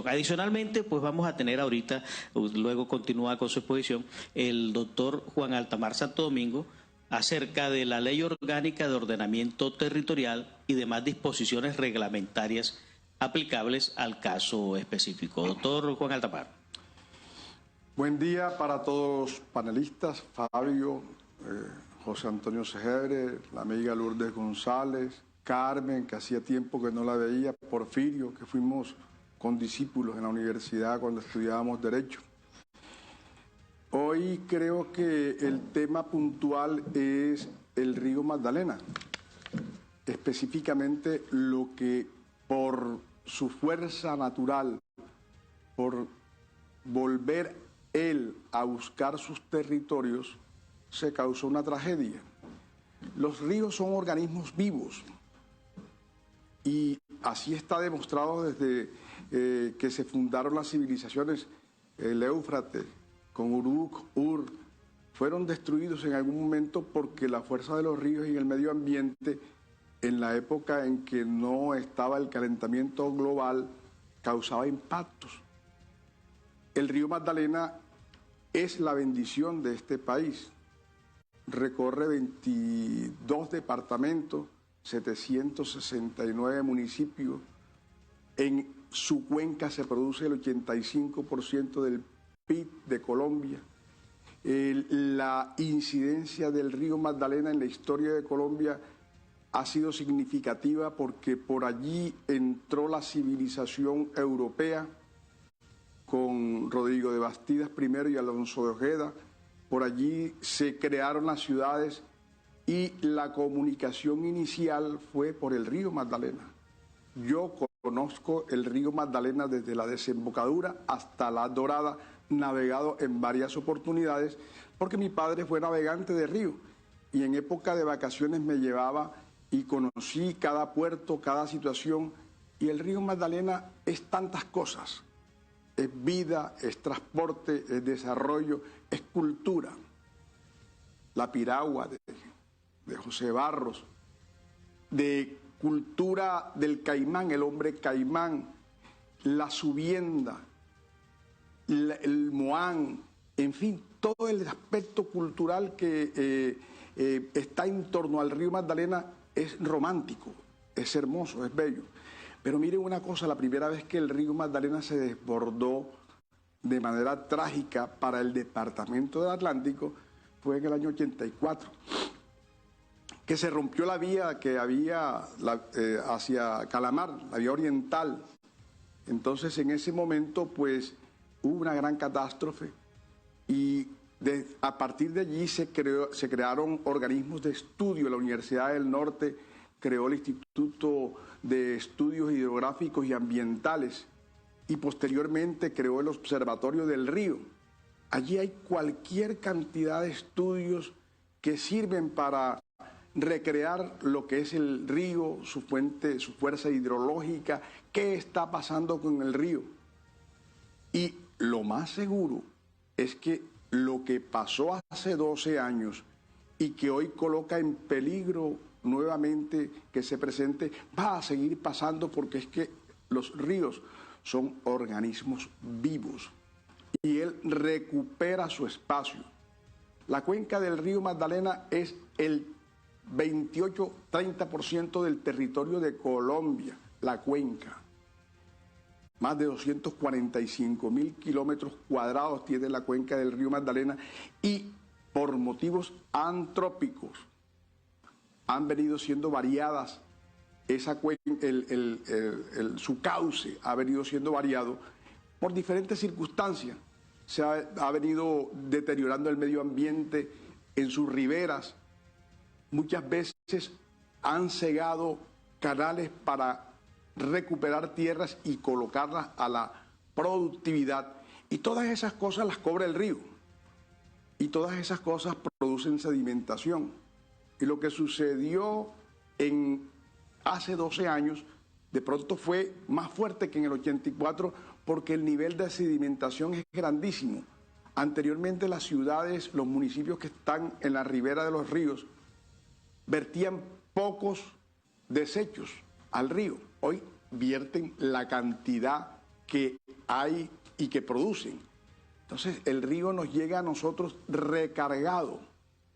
Adicionalmente, pues vamos a tener ahorita, luego continúa con su exposición, el doctor Juan Altamar Santo Domingo acerca de la Ley Orgánica de Ordenamiento Territorial y demás disposiciones reglamentarias aplicables al caso específico. Doctor Juan Altamar. Buen día para todos los panelistas, Fabio, José Antonio Segebre, la amiga Lourdes González, Carmen, que hacía tiempo que no la veía, Porfirio, que fuimos condiscípulos en la universidad cuando estudiábamos Derecho. Hoy creo que el tema puntual es el río Magdalena, específicamente lo que por su fuerza natural, por volver él a buscar sus territorios, se causó una tragedia. Los ríos son organismos vivos y así está demostrado desde que se fundaron las civilizaciones, el Éufrates, con Uruk, Ur, fueron destruidos en algún momento porque la fuerza de los ríos y el medio ambiente, en la época en que no estaba el calentamiento global, causaba impactos. El río Magdalena es la bendición de este país. Recorre 22 departamentos, 769 municipios. En su cuenca se produce el 85% del PIB de Colombia. La incidencia del río Magdalena en la historia de Colombia ha sido significativa porque por allí entró la civilización europea con Rodrigo de Bastidas primero y Alonso de Ojeda. Por allí se crearon las ciudades y la comunicación inicial fue por el río Magdalena. Yo conozco el río Magdalena desde la desembocadura hasta la Dorada, navegado en varias oportunidades, porque mi padre fue navegante de río y en época de vacaciones me llevaba y conocí cada puerto, cada situación, y el río Magdalena es tantas cosas. Es vida, es transporte, es desarrollo, es cultura. La piragua de José Barros, de cultura del caimán, el hombre caimán, la subienda, el moán, en fin, todo el aspecto cultural que está en torno al río Magdalena es romántico, es hermoso, es bello. Pero miren una cosa, la primera vez que el río Magdalena se desbordó de manera trágica para el departamento del Atlántico fue en el año 84, que se rompió la vía que había hacia Calamar, la vía oriental. Entonces en ese momento pues hubo una gran catástrofe y a partir de allí se crearon organismos de estudio. La Universidad del Norte creó el Instituto de Estudios Hidrográficos y Ambientales y posteriormente creó el Observatorio del Río. Allí hay cualquier cantidad de estudios que sirven para recrear lo que es el río, su fuente, su fuerza hidrológica, qué está pasando con el río. Y lo más seguro es que lo que pasó hace 12 años y que hoy coloca en peligro nuevamente que se presente, va a seguir pasando porque es que los ríos son organismos vivos y él recupera su espacio. La cuenca del río Magdalena es el 28-30% del territorio de Colombia, la cuenca. Más de 245.000 kilómetros cuadrados tiene la cuenca del río Magdalena y por motivos antrópicos han venido siendo variadas, su cauce ha venido siendo variado por diferentes circunstancias. Se ha venido deteriorando el medio ambiente en sus riberas. Muchas veces han cegado canales para recuperar tierras y colocarlas a la productividad. Y todas esas cosas las cobra el río. Y todas esas cosas producen sedimentación. Y lo que sucedió hace 12 años, de pronto fue más fuerte que en el 84 porque el nivel de sedimentación es grandísimo. Anteriormente las ciudades, los municipios que están en la ribera de los ríos, vertían pocos desechos al río. Hoy vierten la cantidad que hay y que producen. Entonces el río nos llega a nosotros recargado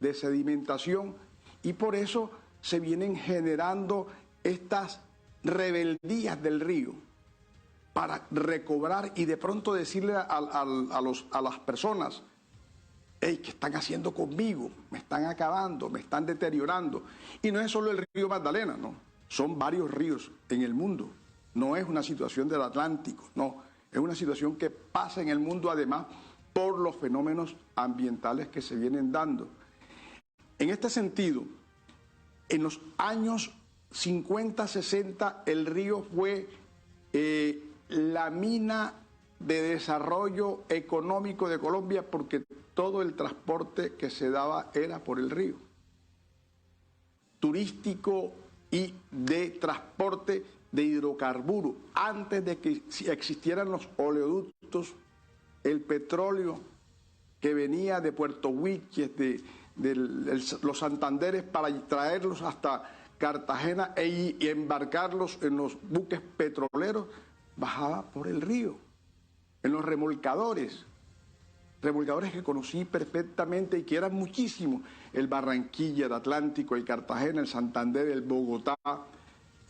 de sedimentación y por eso se vienen generando estas rebeldías del río para recobrar y de pronto decirle a las personas: hey, ¿qué están haciendo conmigo? Me están acabando, me están deteriorando. Y no es solo el río Magdalena, no. Son varios ríos en el mundo. No es una situación del Atlántico, no. Es una situación que pasa en el mundo además por los fenómenos ambientales que se vienen dando. En este sentido, en los años 50, 60, el río fue la mina de desarrollo económico de Colombia porque todo el transporte que se daba era por el río. Turístico y de transporte de hidrocarburos. Antes de que existieran los oleoductos, el petróleo que venía de Puerto Wilches, de los Santanderes, para traerlos hasta Cartagena y embarcarlos en los buques petroleros, bajaba por el río, en los remolcadores que conocí perfectamente y que eran muchísimos: el Barranquilla, el Atlántico, el Cartagena, el Santander, el Bogotá,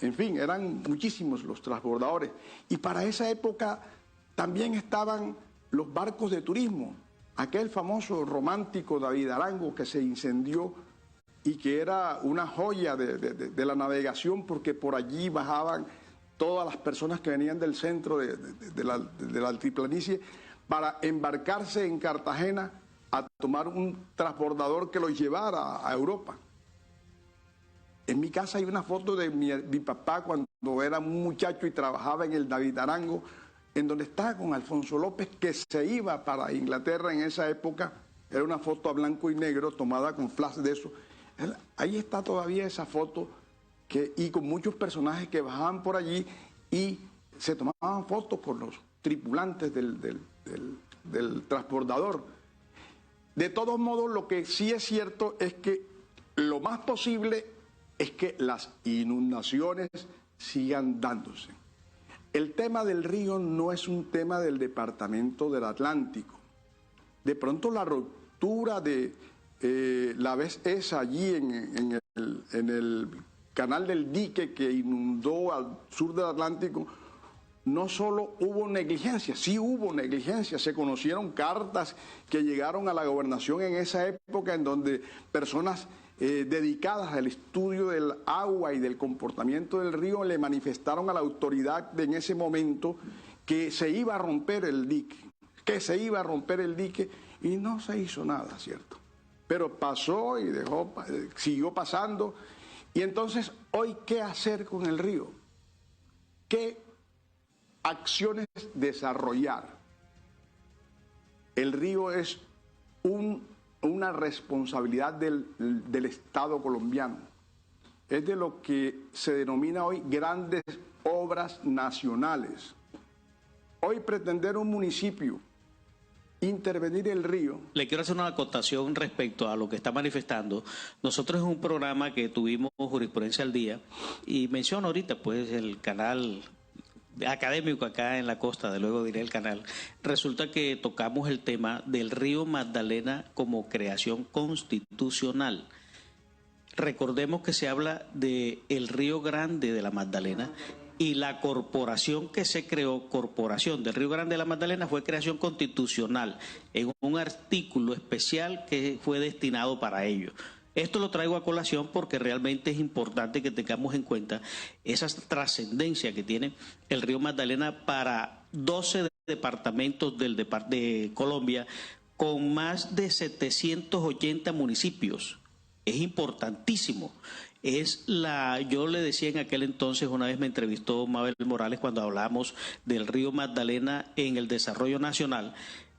en fin, eran muchísimos los transbordadores. Y para esa época también estaban los barcos de turismo, aquel famoso romántico David Arango que se incendió y que era una joya de la navegación porque por allí bajaban todas las personas que venían del centro de la altiplanicie para embarcarse en Cartagena a tomar un transbordador que los llevara a Europa. En mi casa hay una foto de mi papá cuando era un muchacho y trabajaba en el David Arango, en donde está con Alfonso López, que se iba para Inglaterra en esa época. Era una foto a blanco y negro tomada con flash de eso. Ahí está todavía esa foto y con muchos personajes que bajaban por allí y se tomaban fotos con los tripulantes del transbordador. De todos modos, lo que sí es cierto es que lo más posible es que las inundaciones sigan dándose. El tema del río no es un tema del departamento del Atlántico. De pronto la ruptura de la vez esa allí en el canal del dique que inundó al sur del Atlántico, no solo hubo negligencia, sí hubo negligencia. Se conocieron cartas que llegaron a la gobernación en esa época en donde personas dedicadas al estudio del agua y del comportamiento del río le manifestaron a la autoridad en ese momento que se iba a romper el dique, y no se hizo nada, ¿cierto? Pero pasó y siguió pasando. Y entonces, hoy, ¿qué hacer con el río? ¿Qué acciones desarrollar? El río es una responsabilidad del Estado colombiano. Es de lo que se denomina hoy grandes obras nacionales. Hoy pretender un municipio intervenir el río. Le quiero hacer una acotación respecto a lo que está manifestando. Nosotros en un programa que tuvimos, Jurisprudencia al Día, y menciono ahorita pues el canal académico acá en la costa, de luego diré el canal, resulta que tocamos el tema del río Magdalena como creación constitucional. Recordemos que se habla de el Río Grande de la Magdalena y la corporación que se creó, Corporación del Río Grande de la Magdalena, fue creación constitucional en un artículo especial que fue destinado para ello. Esto lo traigo a colación porque realmente es importante que tengamos en cuenta esa trascendencia que tiene el río Magdalena para 12 departamentos de Colombia con más de 780 municipios. Es importantísimo. Yo le decía en aquel entonces, una vez me entrevistó Mabel Morales cuando hablamos del río Magdalena en el desarrollo nacional,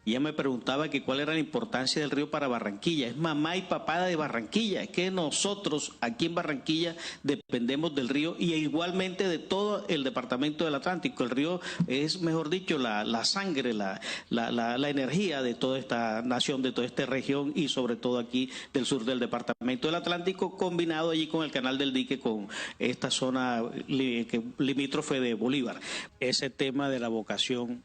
y ella me preguntaba que cuál era la importancia del río para Barranquilla. Es mamá y papá de Barranquilla. Es que nosotros aquí en Barranquilla dependemos del río y igualmente de todo el departamento del Atlántico. El río es, mejor dicho, la sangre, la energía de toda esta nación, de toda esta región y sobre todo aquí del sur del departamento del Atlántico, combinado allí con el canal del dique, con esta zona limítrofe de Bolívar. Ese tema de la vocación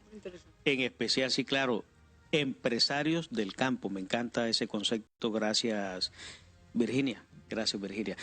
en especial, sí, claro, empresarios del campo. Me encanta ese concepto. Gracias, Virginia. Gracias, Virginia.